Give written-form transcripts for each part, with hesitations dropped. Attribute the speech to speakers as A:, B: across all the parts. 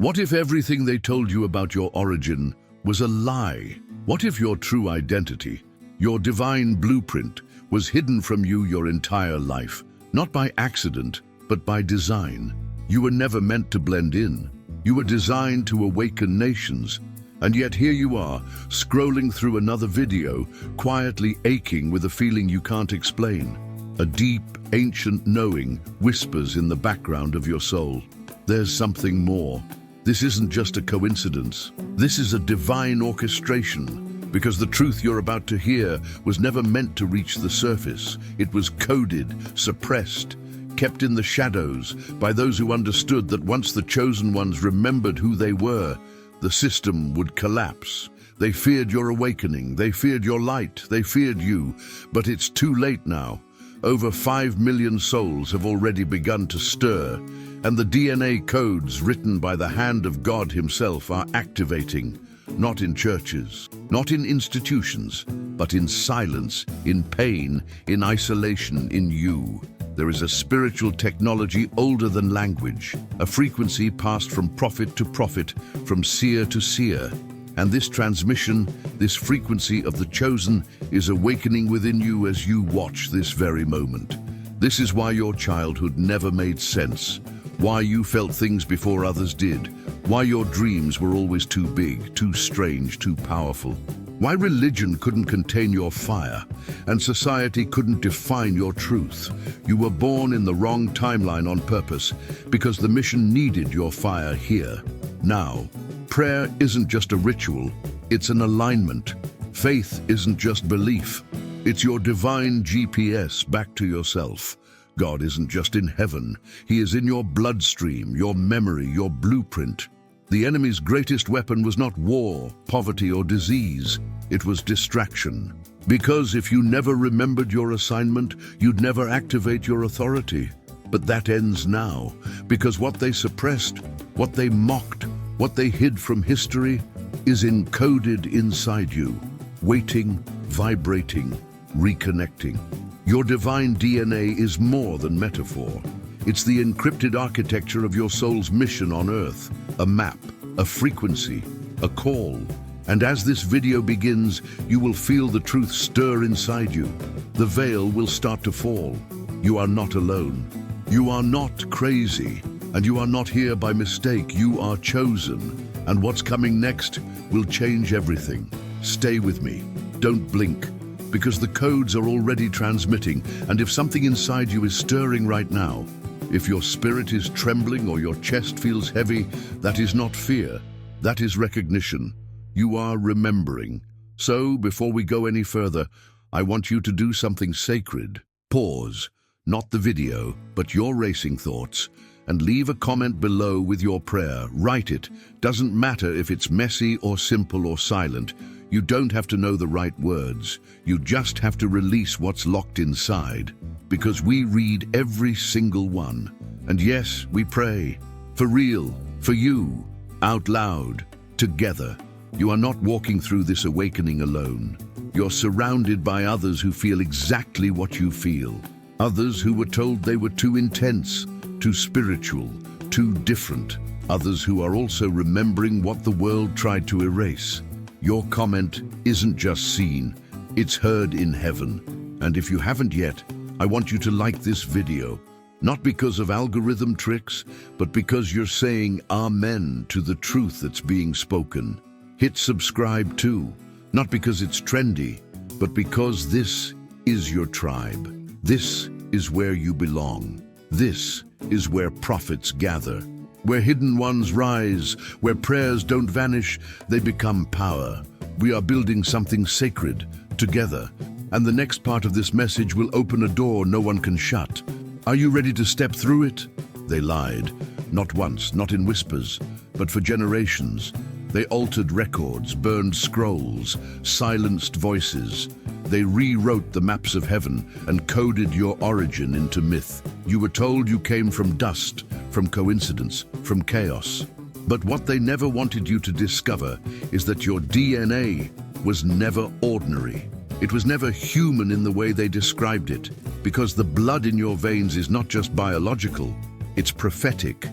A: What if everything they told you about your origin was a lie? What if your true identity, your divine blueprint, was hidden from you your entire life, not by accident, but by design? You were never meant to blend in. You were designed to awaken nations. And yet here you are, scrolling through another video, quietly aching with a feeling you can't explain. A deep, ancient knowing whispers in the background of your soul. There's something more. This isn't just a coincidence. This is a divine orchestration, because the truth you're about to hear was never meant to reach the surface. It was coded, suppressed, kept in the shadows by those who understood that once the chosen ones remembered who they were, the system would collapse. They feared your awakening, they feared your light, they feared you, but it's too late now. Over 5 million souls have already begun to stir, and the DNA codes written by the hand of God himself are activating, not in churches, not in institutions, but in silence, in pain, in isolation, in you. There is a spiritual technology older than language, a frequency passed from prophet to prophet, from seer to seer. And this transmission, this frequency of the chosen, is awakening within you as you watch this very moment. This is why your childhood never made sense, why you felt things before others did, why your dreams were always too big, too strange, too powerful. Why religion couldn't contain your fire, and society couldn't define your truth. You were born in the wrong timeline on purpose, because the mission needed your fire here, now. Prayer isn't just a ritual, it's an alignment. Faith isn't just belief, it's your divine GPS back to yourself. God isn't just in heaven, he is in your bloodstream, your memory, your blueprint. The enemy's greatest weapon was not war, poverty, or disease. It was distraction. Because if you never remembered your assignment, you'd never activate your authority. But that ends now, because what they suppressed, what they mocked, what they hid from history, is encoded inside you, waiting, vibrating, reconnecting. Your divine DNA is more than metaphor. It's the encrypted architecture of your soul's mission on Earth, a map, a frequency, a call. And as this video begins, you will feel the truth stir inside you. The veil will start to fall. You are not alone. You are not crazy, and you are not here by mistake. You are chosen, and what's coming next will change everything. Stay with me. Don't blink, because the codes are already transmitting, and if something inside you is stirring right now, if your spirit is trembling or your chest feels heavy, that is not fear, that is recognition. You are remembering. So, before we go any further, I want you to do something sacred. Pause, not the video, but your racing thoughts, and leave a comment below with your prayer. Write it. Doesn't matter if it's messy or simple or silent. You don't have to know the right words. You just have to release what's locked inside. Because we read every single one. And yes, we pray. For real, for you, out loud, together. You are not walking through this awakening alone. You're surrounded by others who feel exactly what you feel. Others who were told they were too intense, too spiritual, too different. Others who are also remembering what the world tried to erase. Your comment isn't just seen, it's heard in heaven. And if you haven't yet, I want you to like this video, not because of algorithm tricks, but because you're saying amen to the truth that's being spoken. Hit subscribe too, not because it's trendy, but because this is your tribe. This is where you belong. This is where prophets gather. Where hidden ones rise, where prayers don't vanish, they become power. We are building something sacred, together. And the next part of this message will open a door no one can shut. Are you ready to step through it? They lied. Not once, not in whispers, but for generations. They altered records, burned scrolls, silenced voices. They rewrote the maps of heaven and coded your origin into myth. You were told you came from dust, from coincidence, from chaos. But what they never wanted you to discover is that your DNA was never ordinary. It was never human in the way they described it, because the blood in your veins is not just biological, it's prophetic.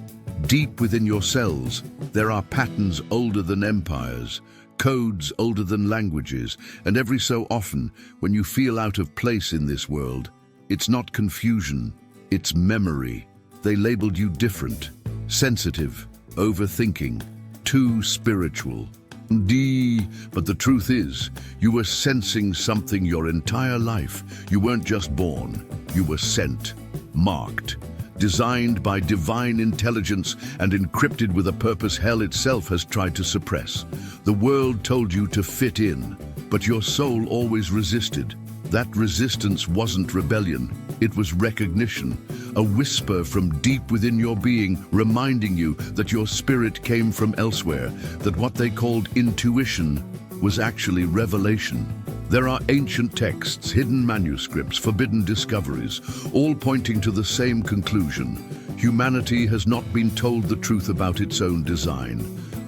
A: Deep within your cells, there are patterns older than empires, codes older than languages, and every so often, when you feel out of place in this world, it's not confusion, it's memory. They labeled you different, sensitive, overthinking, too spiritual. But the truth is, you were sensing something your entire life. You weren't just born, you were sent, marked, designed by divine intelligence and encrypted with a purpose hell itself has tried to suppress. The world told you to fit in, but your soul always resisted. That resistance wasn't rebellion, it was recognition, a whisper from deep within your being reminding you that your spirit came from elsewhere, that what they called intuition was actually revelation. There are ancient texts, hidden manuscripts, forbidden discoveries, all pointing to the same conclusion. Humanity has not been told the truth about its own design.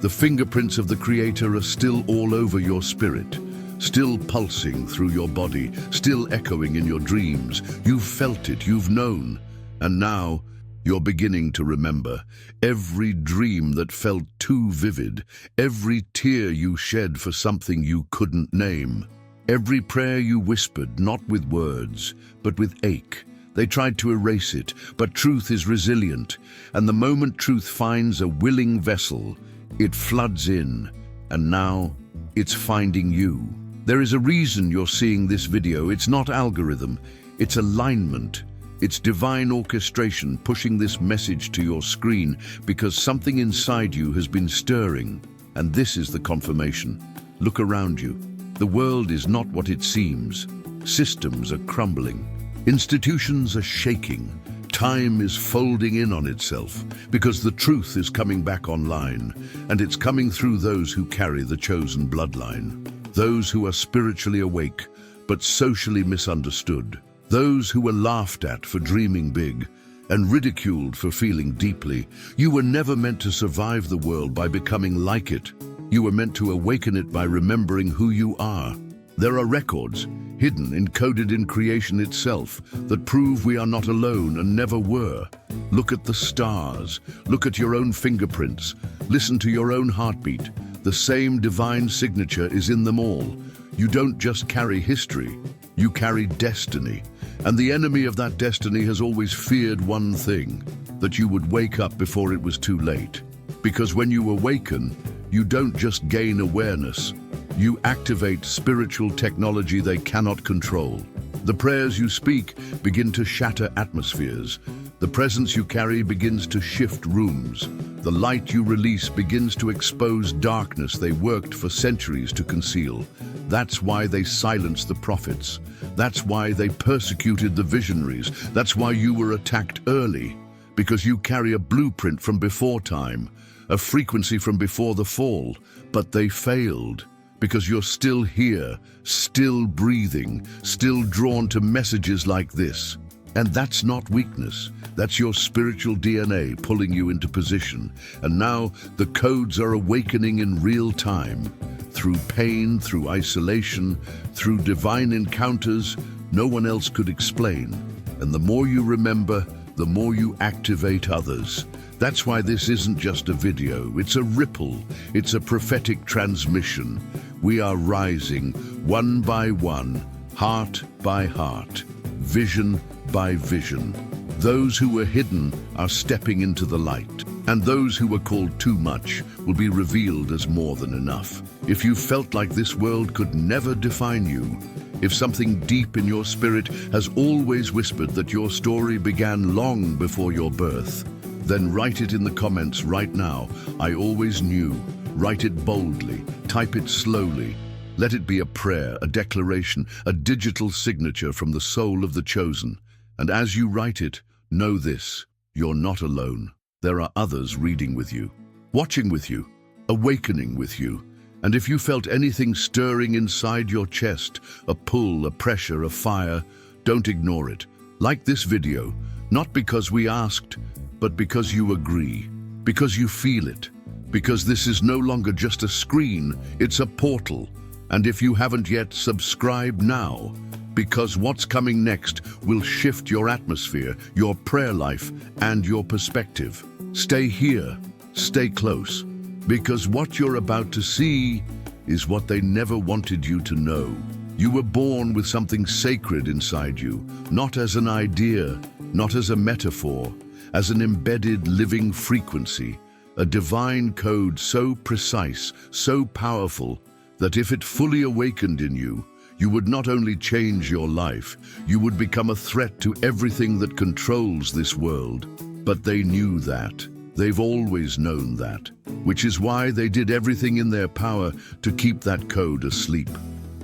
A: The fingerprints of the Creator are still all over your spirit, still pulsing through your body, still echoing in your dreams. You've felt it, you've known, and now you're beginning to remember. Every dream that felt too vivid, every tear you shed for something you couldn't name. Every prayer you whispered, not with words, but with ache. They tried to erase it, but truth is resilient, and the moment truth finds a willing vessel, it floods in, and now it's finding you. There is a reason you're seeing this video. It's not algorithm, it's alignment. It's divine orchestration pushing this message to your screen because something inside you has been stirring, and this is the confirmation. Look around you. The world is not what it seems. Systems are crumbling. Institutions are shaking. Time is folding in on itself because the truth is coming back online, and it's coming through those who carry the chosen bloodline. Those who are spiritually awake, but socially misunderstood. Those who were laughed at for dreaming big and ridiculed for feeling deeply. You were never meant to survive the world by becoming like it. You were meant to awaken it by remembering who you are. There are records, hidden, encoded in creation itself, that prove we are not alone and never were. Look at the stars. Look at your own fingerprints. Listen to your own heartbeat. The same divine signature is in them all. You don't just carry history, you carry destiny. And the enemy of that destiny has always feared one thing, that you would wake up before it was too late. Because when you awaken, you don't just gain awareness, you activate spiritual technology they cannot control. The prayers you speak begin to shatter atmospheres. The presence you carry begins to shift rooms. The light you release begins to expose darkness they worked for centuries to conceal. That's why they silenced the prophets. That's why they persecuted the visionaries. That's why you were attacked early, because you carry a blueprint from before time, a frequency from before the fall. But they failed, because you're still here, still breathing, still drawn to messages like this. And that's not weakness. That's your spiritual DNA pulling you into position. And now the codes are awakening in real time. Through pain, through isolation, through divine encounters no one else could explain. And the more you remember, the more you activate others. That's why this isn't just a video, it's a ripple, it's a prophetic transmission. We are rising, one by one, heart by heart, vision by vision. Those who were hidden are stepping into the light, and those who were called too much will be revealed as more than enough. If you felt like this world could never define you, if something deep in your spirit has always whispered that your story began long before your birth, then write it in the comments right now. I always knew. Write it boldly, type it slowly. Let it be a prayer, a declaration, a digital signature from the soul of the chosen. And as you write it, know this: you're not alone. There are others reading with you, watching with you, awakening with you. And if you felt anything stirring inside your chest, a pull, a pressure, a fire, don't ignore it. Like this video, not because we asked, but because you agree, because you feel it, because this is no longer just a screen, it's a portal. And if you haven't yet, subscribe now, because what's coming next will shift your atmosphere, your prayer life, and your perspective. Stay here, stay close, because what you're about to see is what they never wanted you to know. You were born with something sacred inside you, not as an idea, not as a metaphor, as an embedded living frequency, a divine code so precise, so powerful, that if it fully awakened in you, you would not only change your life, you would become a threat to everything that controls this world. But they knew that. They've always known that, which is why they did everything in their power to keep that code asleep.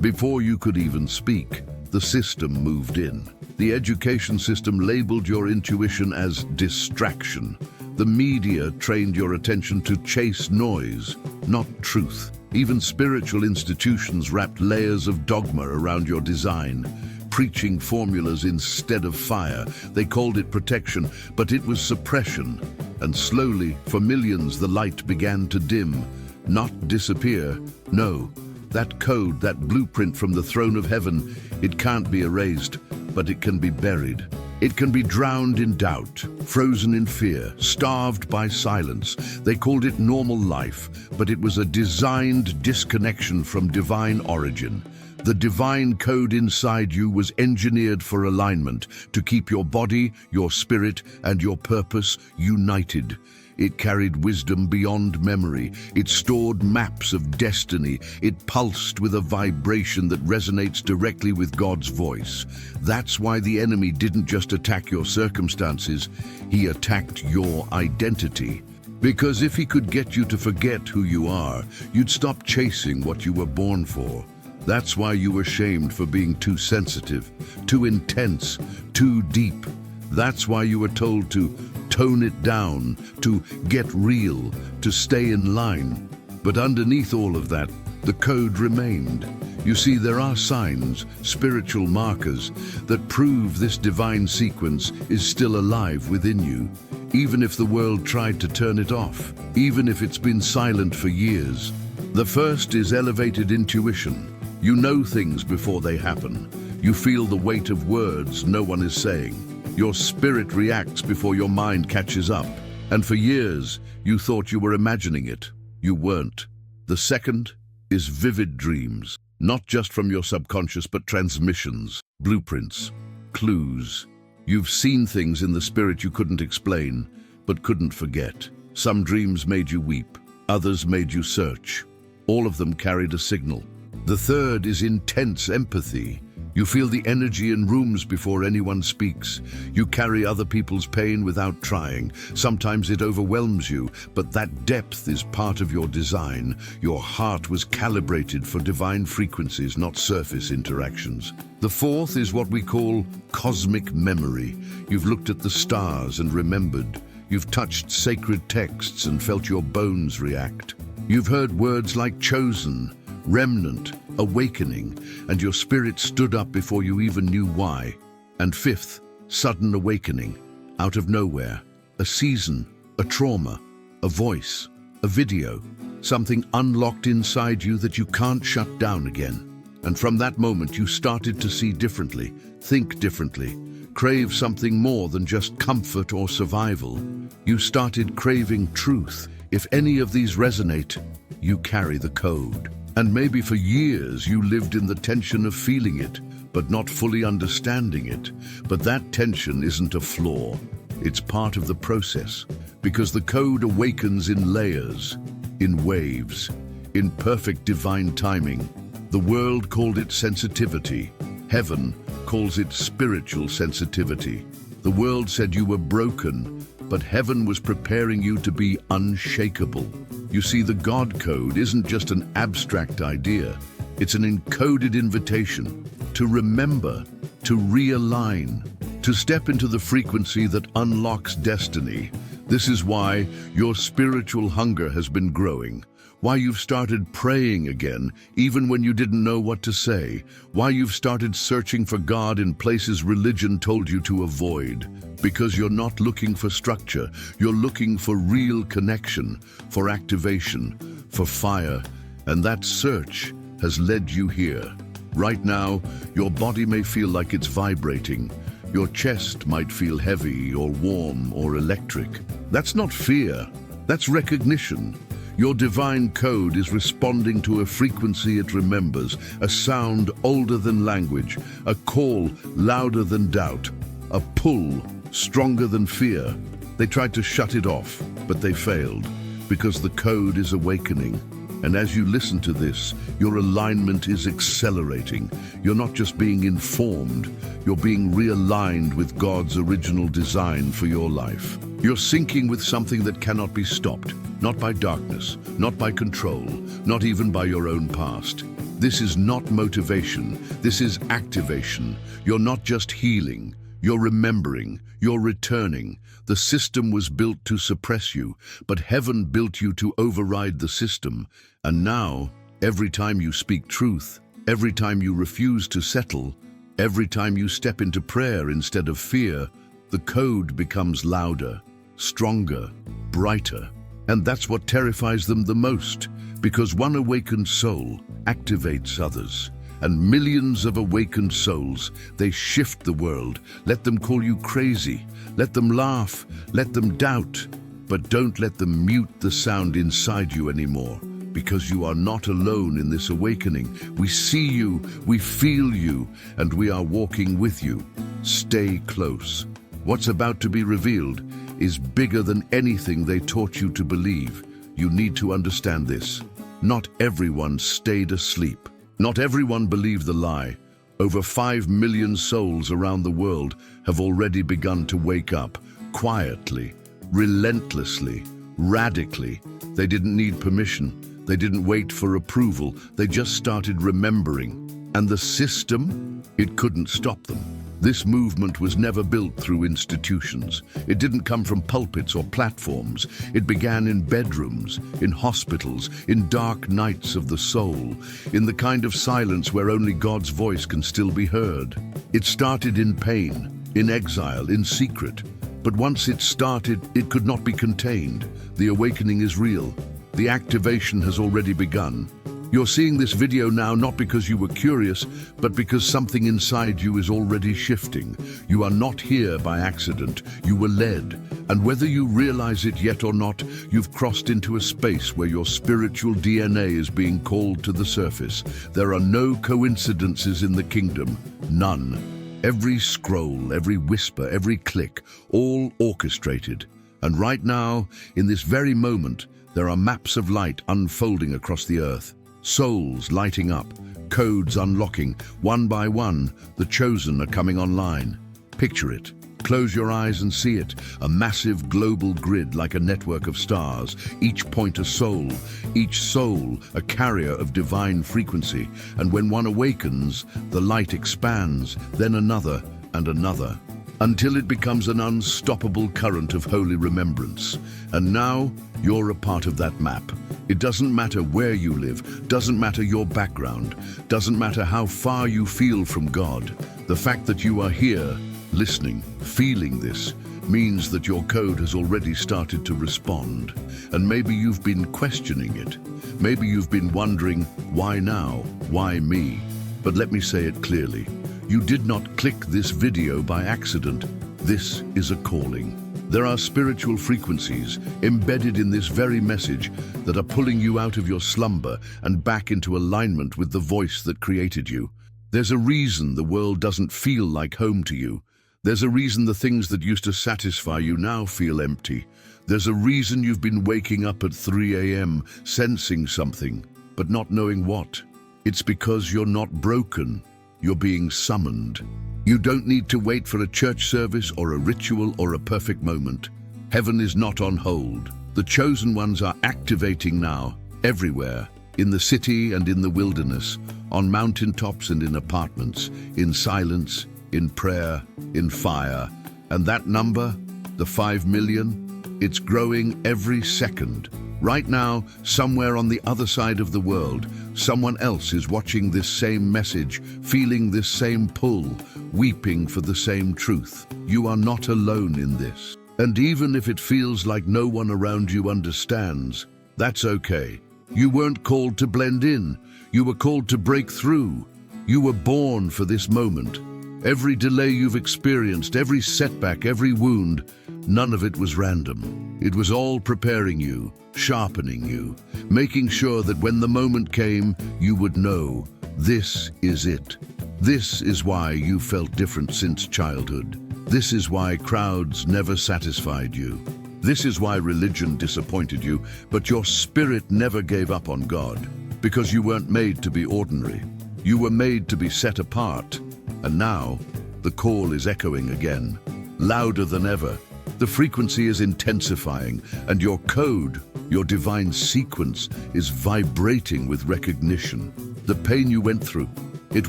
A: Before you could even speak, the system moved in. The education system labeled your intuition as distraction. The media trained your attention to chase noise, not truth. Even spiritual institutions wrapped layers of dogma around your design, preaching formulas instead of fire. They called it protection, but it was suppression. And slowly, for millions, the light began to dim, not disappear. No, that code, that blueprint from the throne of heaven, it can't be erased, but it can be buried. It can be drowned in doubt, frozen in fear, starved by silence. They called it normal life, but it was a designed disconnection from divine origin. The divine code inside you was engineered for alignment, to keep your body, your spirit, and your purpose united. It carried wisdom beyond memory. It stored maps of destiny. It pulsed with a vibration that resonates directly with God's voice. That's why the enemy didn't just attack your circumstances, he attacked your identity. Because if he could get you to forget who you are, you'd stop chasing what you were born for. That's why you were shamed for being too sensitive, too intense, too deep. That's why you were told to tone it down, to get real, to stay in line. But underneath all of that, the code remained. You see, there are signs, spiritual markers, that prove this divine sequence is still alive within you, even if the world tried to turn it off, even if it's been silent for years. The first is elevated intuition. You know things before they happen. You feel the weight of words no one is saying. Your spirit reacts before your mind catches up. And for years, you thought you were imagining it. You weren't. The second is vivid dreams, not just from your subconscious, but transmissions, blueprints, clues. You've seen things in the spirit you couldn't explain, but couldn't forget. Some dreams made you weep, others made you search. All of them carried a signal. The third is intense empathy. You feel the energy in rooms before anyone speaks. You carry other people's pain without trying. Sometimes it overwhelms you, but that depth is part of your design. Your heart was calibrated for divine frequencies, not surface interactions. The fourth is what we call cosmic memory. You've looked at the stars and remembered. You've touched sacred texts and felt your bones react. You've heard words like chosen, remnant, awakening, and your spirit stood up before you even knew why. And fifth, sudden awakening, out of nowhere, a season, a trauma, a voice, a video, something unlocked inside you that you can't shut down again. And from that moment you started to see differently, think differently, crave something more than just comfort or survival. You started craving truth. If any of these resonate, you carry the code. And maybe for years you lived in the tension of feeling it, but not fully understanding it. But that tension isn't a flaw. It's part of the process, because the code awakens in layers, in waves, in perfect divine timing. The world called it sensitivity. Heaven calls it spiritual sensitivity. The world said you were broken, but heaven was preparing you to be unshakable. You see, the God code isn't just an abstract idea. It's an encoded invitation to remember, to realign, to step into the frequency that unlocks destiny. This is why your spiritual hunger has been growing, why you've started praying again, even when you didn't know what to say, why you've started searching for God in places religion told you to avoid. Because you're not looking for structure, you're looking for real connection, for activation, for fire, and that search has led you here. Right now, your body may feel like it's vibrating. Your chest might feel heavy or warm or electric. That's not fear, that's recognition. Your divine code is responding to a frequency it remembers, a sound older than language, a call louder than doubt, a pull stronger than fear. They tried to shut it off, but they failed, because the code is awakening. And as you listen to this, your alignment is accelerating. You're not just being informed, you're being realigned with God's original design for your life. You're syncing with something that cannot be stopped, not by darkness, not by control, not even by your own past. This is not motivation, this is activation. You're not just healing, you're remembering, you're returning. The system was built to suppress you, but heaven built you to override the system. And now, every time you speak truth, every time you refuse to settle, every time you step into prayer instead of fear, the code becomes louder, stronger, brighter. And that's what terrifies them the most, because one awakened soul activates others. And millions of awakened souls, they shift the world. Let them call you crazy, let them laugh, let them doubt, but don't let them mute the sound inside you anymore, because you are not alone in this awakening. We see you, we feel you, and we are walking with you. Stay close. What's about to be revealed is bigger than anything they taught you to believe. You need to understand this. Not everyone stayed asleep. Not everyone believed the lie. Over 5 million souls around the world have already begun to wake up, quietly, relentlessly, radically. They didn't need permission. They didn't wait for approval. They just started remembering. And the system, it couldn't stop them. This movement was never built through institutions. It didn't come from pulpits or platforms. It began in bedrooms, in hospitals, in dark nights of the soul, in the kind of silence where only God's voice can still be heard. It started in pain, in exile, in secret. But once it started, it could not be contained. The awakening is real. The activation has already begun. You're seeing this video now not because you were curious, but because something inside you is already shifting. You are not here by accident. You were led. And whether you realize it yet or not, you've crossed into a space where your spiritual DNA is being called to the surface. There are no coincidences in the kingdom. None. Every scroll, every whisper, every click, all orchestrated. And right now, in this very moment, there are maps of light unfolding across the earth. Souls lighting up, codes unlocking, one by one, the chosen are coming online. Picture it. Close your eyes and see it. A massive global grid like a network of stars, each point a soul, each soul a carrier of divine frequency. And when one awakens, the light expands, then another and another, until it becomes an unstoppable current of holy remembrance. And now, you're a part of that map. It doesn't matter where you live, doesn't matter your background, doesn't matter how far you feel from God. The fact that you are here, listening, feeling this, means that your code has already started to respond. And maybe you've been questioning it. Maybe you've been wondering, why now? Why me? But let me say it clearly. You did not click this video by accident. This is a calling. There are spiritual frequencies embedded in this very message that are pulling you out of your slumber and back into alignment with the voice that created you. There's a reason the world doesn't feel like home to you. There's a reason the things that used to satisfy you now feel empty. There's a reason you've been waking up at 3 a.m. sensing something, but not knowing what. It's because you're not broken. You're being summoned. You don't need to wait for a church service or a ritual or a perfect moment. Heaven is not on hold. The chosen ones are activating now, everywhere, in the city and in the wilderness, on mountaintops and in apartments, in silence, in prayer, in fire. And that number, the 5 million, it's growing every second. Right now, somewhere on the other side of the world, someone else is watching this same message, feeling this same pull, weeping for the same truth. You are not alone in this. And even if it feels like no one around you understands, that's okay. You weren't called to blend in. You were called to break through. You were born for this moment. Every delay you've experienced, every setback, every wound, none of it was random. It was all preparing you, sharpening you, making sure that when the moment came, you would know, this is it. This is why you felt different since childhood. This is why crowds never satisfied you. This is why religion disappointed you, but your spirit never gave up on God, because you weren't made to be ordinary. You were made to be set apart. And now, the call is echoing again, louder than ever. The frequency is intensifying, and your code, your divine sequence, is vibrating with recognition. The pain you went through, it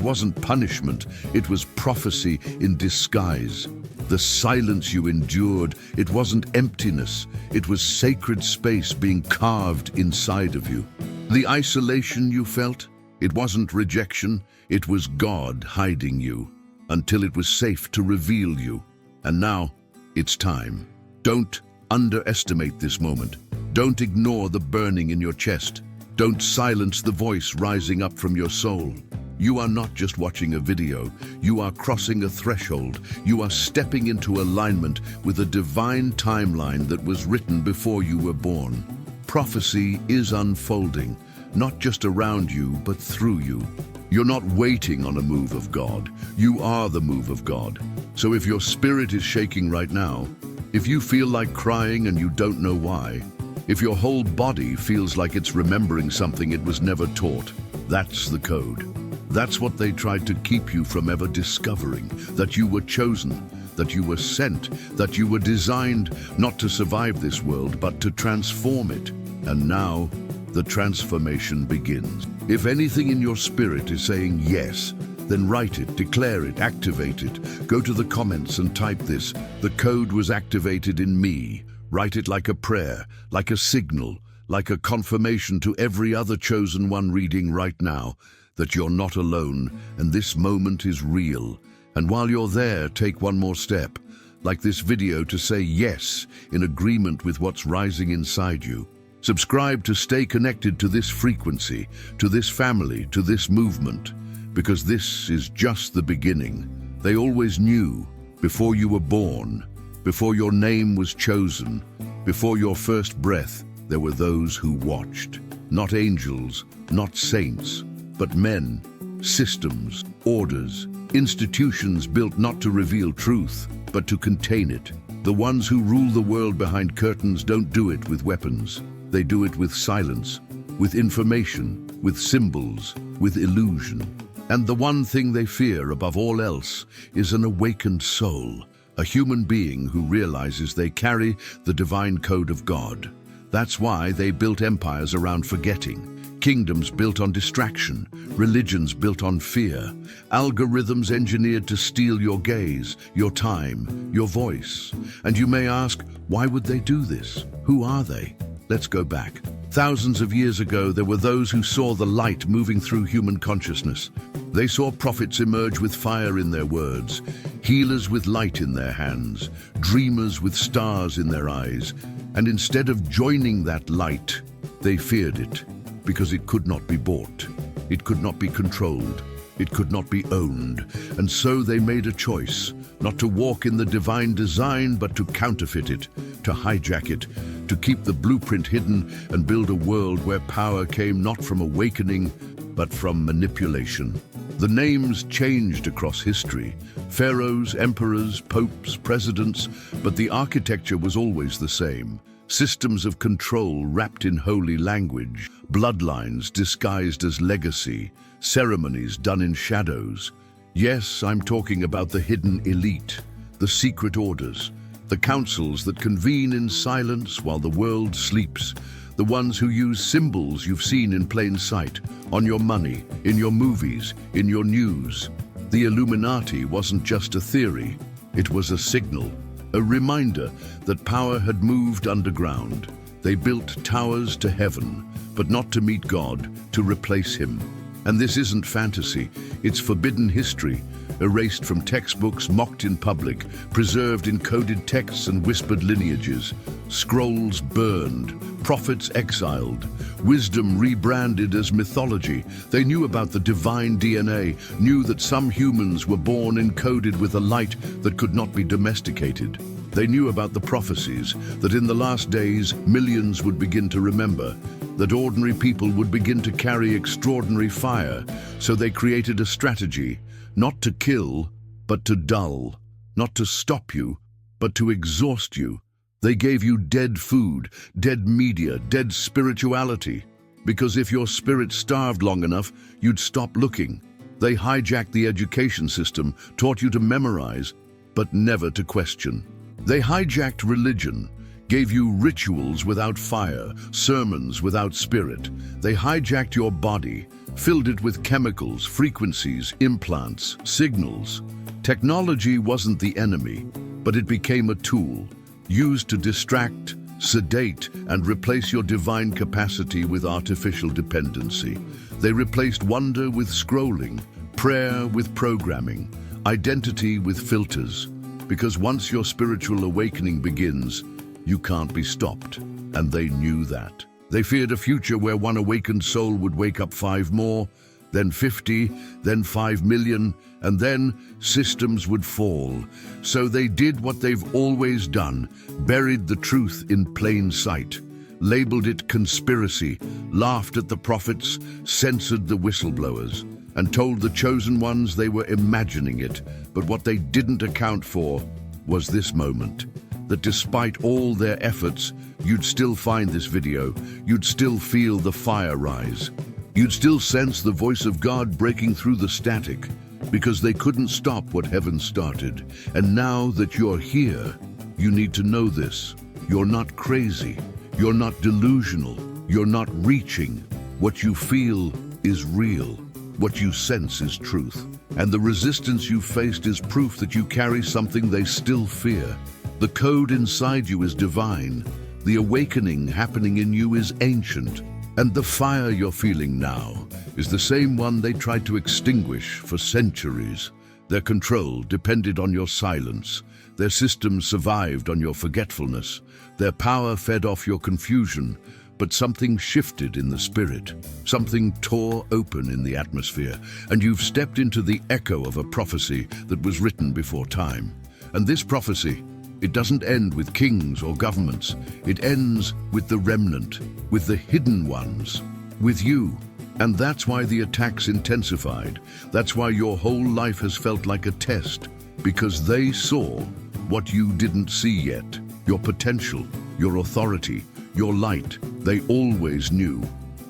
A: wasn't punishment, it was prophecy in disguise. The silence you endured, it wasn't emptiness, it was sacred space being carved inside of you. The isolation you felt, it wasn't rejection, it was God hiding you, until it was safe to reveal you. And now, it's time. Don't underestimate this moment. Don't ignore the burning in your chest. Don't silence the voice rising up from your soul. You are not just watching a video, you are crossing a threshold. You are stepping into alignment with a divine timeline that was written before you were born. Prophecy is unfolding, not just around you, but through you. You're not waiting on a move of God, you are the move of God. So if your spirit is shaking right now, if you feel like crying and you don't know why, if your whole body feels like it's remembering something it was never taught, that's the code. That's what they tried to keep you from ever discovering, that you were chosen, that you were sent, that you were designed not to survive this world, but to transform it. And now, the transformation begins. If anything in your spirit is saying yes, then write it, declare it, activate it. Go to the comments and type this. The code was activated in me. Write it like a prayer, like a signal, like a confirmation to every other chosen one reading right now, that you're not alone and this moment is real. And while you're there, take one more step, like this video, to say yes in agreement with what's rising inside you. Subscribe to stay connected to this frequency, to this family, to this movement, because this is just the beginning. They always knew, before you were born, before your name was chosen, before your first breath, there were those who watched. Not angels, not saints, but men, systems, orders, institutions built not to reveal truth, but to contain it. The ones who rule the world behind curtains don't do it with weapons. They do it with silence, with information, with symbols, with illusion. And the one thing they fear above all else is an awakened soul, a human being who realizes they carry the divine code of God. That's why they built empires around forgetting. Kingdoms built on distraction, religions built on fear, algorithms engineered to steal your gaze, your time, your voice. And you may ask, why would they do this? Who are they? Let's go back. Thousands of years ago, there were those who saw the light moving through human consciousness. They saw prophets emerge with fire in their words, healers with light in their hands, dreamers with stars in their eyes. And instead of joining that light, they feared it. Because it could not be bought, it could not be controlled, it could not be owned. And so they made a choice, not to walk in the divine design, but to counterfeit it, to hijack it, to keep the blueprint hidden and build a world where power came not from awakening, but from manipulation. The names changed across history, pharaohs, emperors, popes, presidents, but the architecture was always the same. Systems of control wrapped in holy language, bloodlines disguised as legacy, ceremonies done in shadows. Yes, I'm talking about the hidden elite, the secret orders, the councils that convene in silence while the world sleeps, the ones who use symbols you've seen in plain sight, on your money, in your movies, in your news. The Illuminati wasn't just a theory, it was a signal. A reminder that power had moved underground. They built towers to heaven, but not to meet God, to replace him. And this isn't fantasy, it's forbidden history. erased from textbooks, mocked in public, preserved in coded texts and whispered lineages, scrolls burned, prophets exiled, wisdom rebranded as mythology. They knew about the divine DNA, knew that some humans were born encoded with a light that could not be domesticated. They knew about the prophecies, that in the last days millions would begin to remember, that ordinary people would begin to carry extraordinary fire. So they created a strategy, not to kill, but to dull, not to stop you, but to exhaust you. They gave you dead food, dead media, dead spirituality. Because if your spirit starved long enough, you'd stop looking. They hijacked the education system, taught you to memorize, but never to question. They hijacked religion, gave you rituals without fire, sermons without spirit. They hijacked your body, filled it with chemicals, frequencies, implants, signals. Technology wasn't the enemy, but it became a tool, used to distract, sedate, and replace your divine capacity with artificial dependency. They replaced wonder with scrolling, prayer with programming, identity with filters. Because once your spiritual awakening begins, you can't be stopped. And they knew that. They feared a future where one awakened soul would wake up 5 more, then 50, then 5 million, and then systems would fall. So they did what they've always done, buried the truth in plain sight, labeled it conspiracy, laughed at the prophets, censored the whistleblowers, and told the chosen ones they were imagining it. But what they didn't account for was this moment, that despite all their efforts, you'd still find this video, you'd still feel the fire rise. You'd still sense the voice of God breaking through the static, because they couldn't stop what heaven started. And now that you're here, you need to know this. You're not crazy. You're not delusional. You're not reaching. What you feel is real. What you sense is truth. And the resistance you faced is proof that you carry something they still fear. The code inside you is divine. The awakening happening in you is ancient. And the fire you're feeling now is the same one they tried to extinguish for centuries. Their control depended on your silence. Their systems survived on your forgetfulness. Their power fed off your confusion. But something shifted in the spirit. Something tore open in the atmosphere. And you've stepped into the echo of a prophecy that was written before time. And this prophecy, it doesn't end with kings or governments. It ends with the remnant, with the hidden ones, with you. And that's why the attacks intensified. That's why your whole life has felt like a test, because they saw what you didn't see yet. Your potential, your authority, your light. They always knew.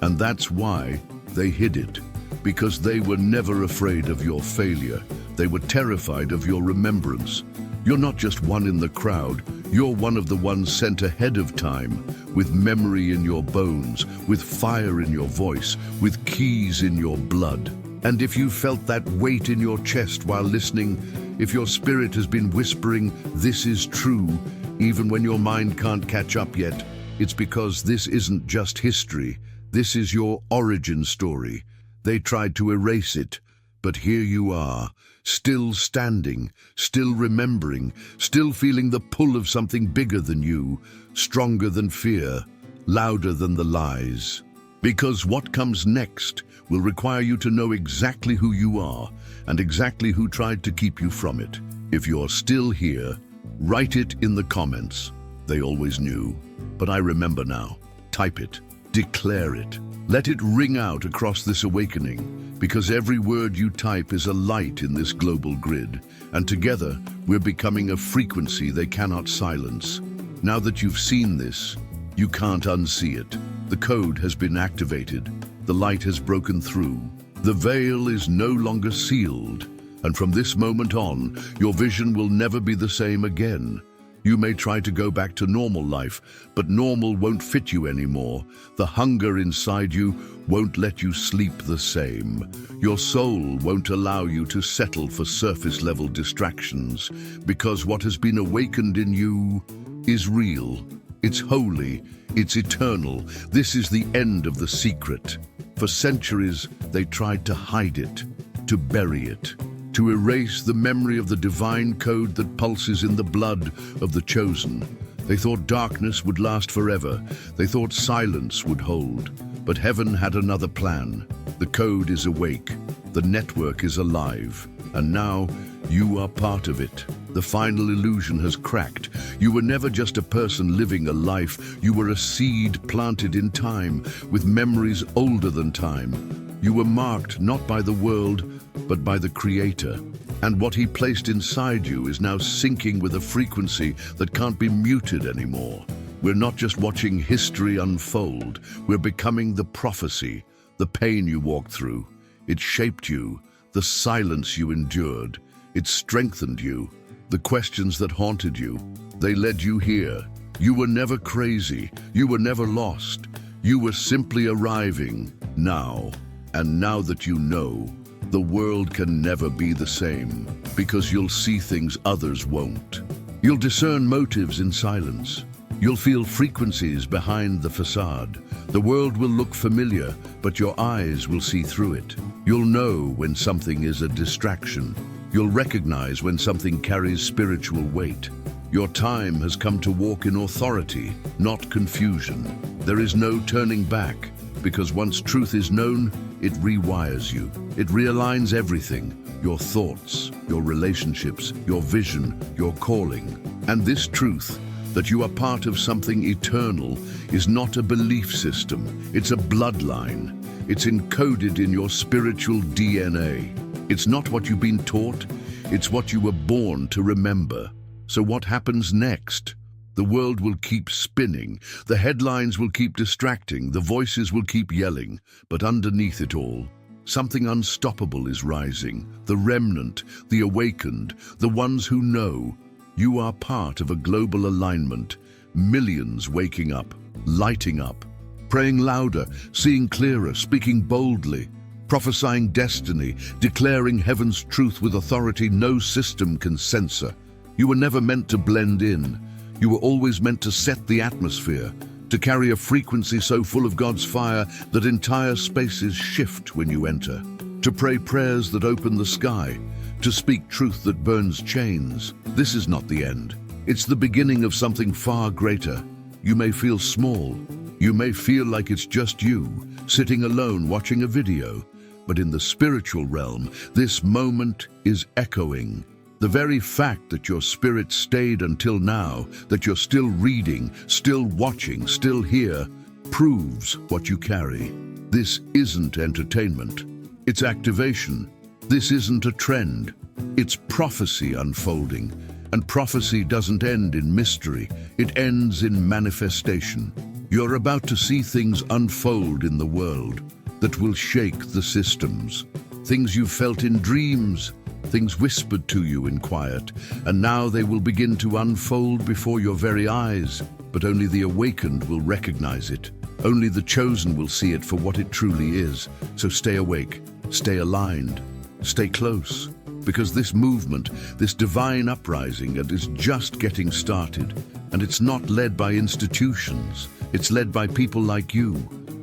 A: And that's why they hid it, because they were never afraid of your failure. They were terrified of your remembrance. You're not just one in the crowd, you're one of the ones sent ahead of time, with memory in your bones, with fire in your voice, with keys in your blood. And if you felt that weight in your chest while listening, if your spirit has been whispering, "This is true," even when your mind can't catch up yet, it's because this isn't just history, this is your origin story. They tried to erase it, but here you are, still standing, still remembering, still feeling the pull of something bigger than you, stronger than fear, louder than the lies. Because what comes next will require you to know exactly who you are and exactly who tried to keep you from it. If you're still here, write it in the comments. They always knew, but I remember now. Type it, declare it. Let it ring out across this awakening, because every word you type is a light in this global grid, and together we're becoming a frequency they cannot silence. Now that you've seen this, you can't unsee it. The code has been activated. The light has broken through. The veil is no longer sealed, and from this moment on, your vision will never be the same again. You may try to go back to normal life, but normal won't fit you anymore. The hunger inside you won't let you sleep the same. Your soul won't allow you to settle for surface-level distractions, because what has been awakened in you is real. It's holy. It's eternal. This is the end of the secret. For centuries, they tried to hide it, to bury it, to erase the memory of the divine code that pulses in the blood of the chosen. They thought darkness would last forever. They thought silence would hold. But heaven had another plan. The code is awake. The network is alive. And now you are part of it. The final illusion has cracked. You were never just a person living a life. You were a seed planted in time, with memories older than time. You were marked not by the world, but by the Creator. And what He placed inside you is now syncing with a frequency that can't be muted anymore. We're not just watching history unfold. We're becoming the prophecy, the pain you walked through. It shaped you, the silence you endured. It strengthened you. The questions that haunted you, they led you here. You were never crazy. You were never lost. You were simply arriving now. And now that you know, the world can never be the same, because you'll see things others won't. You'll discern motives in silence. You'll feel frequencies behind the facade. The world will look familiar, but your eyes will see through it. You'll know when something is a distraction. You'll recognize when something carries spiritual weight. Your time has come to walk in authority, not confusion. There is no turning back, because once truth is known, it rewires you. It realigns everything: your thoughts, your relationships, your vision, your calling. And this truth, that you are part of something eternal, is not a belief system. It's a bloodline. It's encoded in your spiritual DNA. It's not what you've been taught, it's what you were born to remember. So what happens next? The world will keep spinning, the headlines will keep distracting, the voices will keep yelling, but underneath it all, something unstoppable is rising. The remnant, the awakened, the ones who know. You are part of a global alignment, millions waking up, lighting up, praying louder, seeing clearer, speaking boldly, prophesying destiny, declaring heaven's truth with authority no system can censor. You were never meant to blend in. You were always meant to set the atmosphere, to carry a frequency so full of God's fire that entire spaces shift when you enter, to pray prayers that open the sky, to speak truth that burns chains. This is not the end. It's the beginning of something far greater. You may feel small. You may feel like it's just you, sitting alone watching a video. But in the spiritual realm, this moment is echoing. The very fact that your spirit stayed until now, that you're still reading, still watching, still here, proves what you carry. This isn't entertainment. It's activation. This isn't a trend. It's prophecy unfolding. And prophecy doesn't end in mystery. It ends in manifestation. You're about to see things unfold in the world that will shake the systems. Things you've felt in dreams, things whispered to you in quiet, and now they will begin to unfold before your very eyes. But only the awakened will recognize it. Only the chosen will see it for what it truly is. So stay awake, stay aligned, stay close, because this movement, this divine uprising, it is just getting started. And it's not led by institutions. It's led by people like you,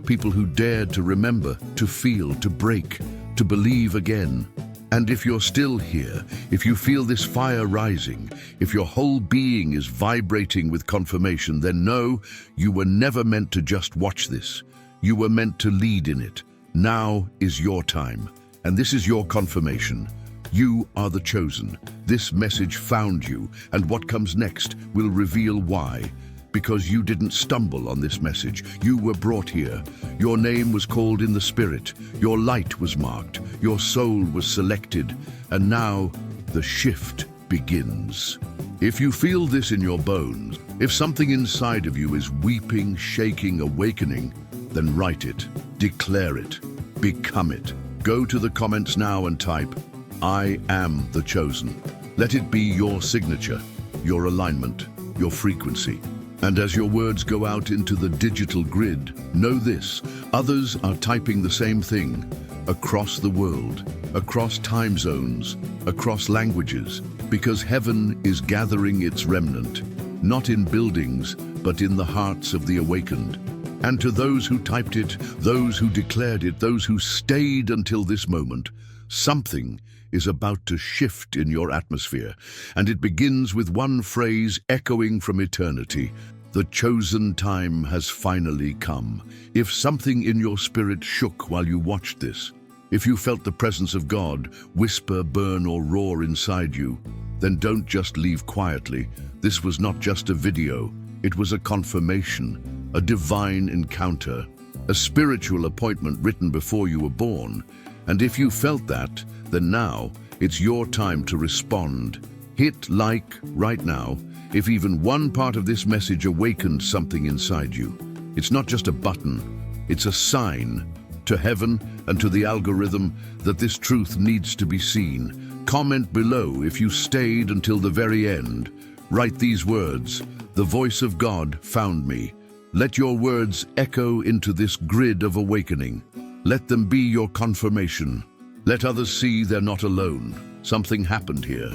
A: people who dared to remember, to feel, to break, to believe again. And if you're still here, if you feel this fire rising, if your whole being is vibrating with confirmation, then know you were never meant to just watch this. You were meant to lead in it. Now is your time, and this is your confirmation. You are the chosen. This message found you, and what comes next will reveal why. Because you didn't stumble on this message. You were brought here. Your name was called in the Spirit. Your light was marked. Your soul was selected. And now the shift begins. If you feel this in your bones, if something inside of you is weeping, shaking, awakening, then write it, declare it, become it. Go to the comments now and type, "I am the chosen." Let it be your signature, your alignment, your frequency. And as your words go out into the digital grid, know this: others are typing the same thing across the world, across time zones, across languages, because heaven is gathering its remnant, not in buildings, but in the hearts of the awakened. And to those who typed it, those who declared it, those who stayed until this moment, Something is about to shift in your atmosphere, and it begins with one phrase echoing from eternity. The chosen time has finally come. If something in your spirit shook while you watched this, if you felt the presence of God whisper, burn, or roar inside you, then don't just leave quietly. This was not just a video. It was a confirmation, a divine encounter, a spiritual appointment written before you were born. And if you felt that, then now it's your time to respond. Hit like right now if even one part of this message awakened something inside you. It's not just a button, it's a sign to heaven and to the algorithm that this truth needs to be seen. Comment below if you stayed until the very end. Write these words: "The voice of God found me." Let your words echo into this grid of awakening. Let them be your confirmation. Let others see they're not alone. Something happened here,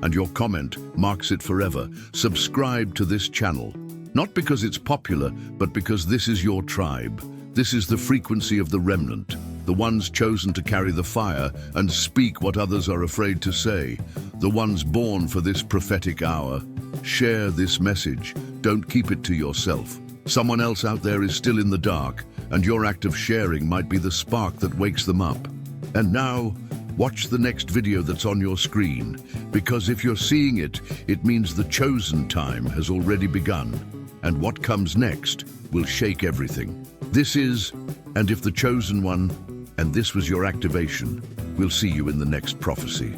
A: and your comment marks it forever. Subscribe to this channel, not because it's popular, but because this is your tribe. This is the frequency of the remnant, the ones chosen to carry the fire and speak what others are afraid to say, the ones born for this prophetic hour. Share this message. Don't keep it to yourself. Someone else out there is still in the dark, and your act of sharing might be the spark that wakes them up. And now, watch the next video that's on your screen, because if you're seeing it, it means the chosen time has already begun, and what comes next will shake everything. This is, and if the chosen one, and this was your activation. We'll see you in the next prophecy.